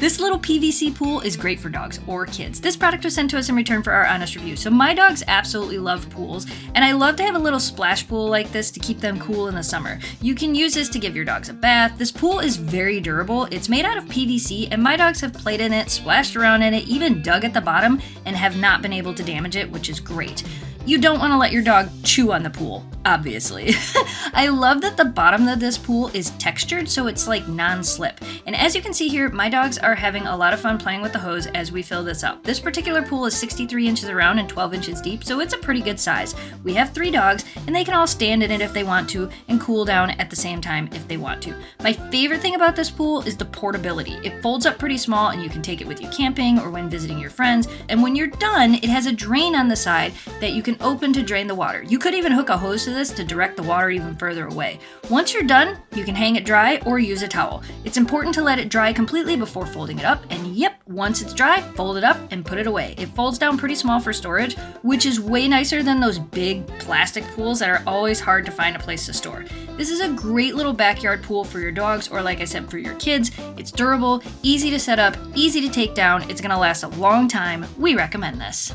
This little PVC pool is great for dogs or kids. This product was sent to us in return for our honest review. So my dogs absolutely love pools, and I love to have a little splash pool like this to keep them cool in the summer. You can use this to give your dogs a bath. This pool is very durable. It's made out of PVC, and my dogs have played in it, splashed around in it, even dug at the bottom, and have not been able to damage it, which is great. You don't want to let your dog chew on the pool, obviously. I love that the bottom of this pool is textured, so it's like non-slip. And as you can see here, my dogs are having a lot of fun playing with the hose as we fill this up. This particular pool is 63 inches around and 12 inches deep, so it's a pretty good size. We have 3 dogs, and they can all stand in it if they want to, and cool down at the same time if they want to. My favorite thing about this pool is the portability. It folds up pretty small, and you can take it with you camping or when visiting your friends. And when you're done, it has a drain on the side that you can open to drain the water. You could even hook a hose to this to direct the water even further away. Once you're done, you can hang it dry or use a towel. It's important to let it dry completely before folding it up, and yep, once it's dry, fold it up and put it away. It folds down pretty small for storage, which is way nicer than those big plastic pools that are always hard to find a place to store. This is a great little backyard pool for your dogs, or like I said, for your kids. It's durable, easy to set up, easy to take down. It's gonna last a long time. We recommend this.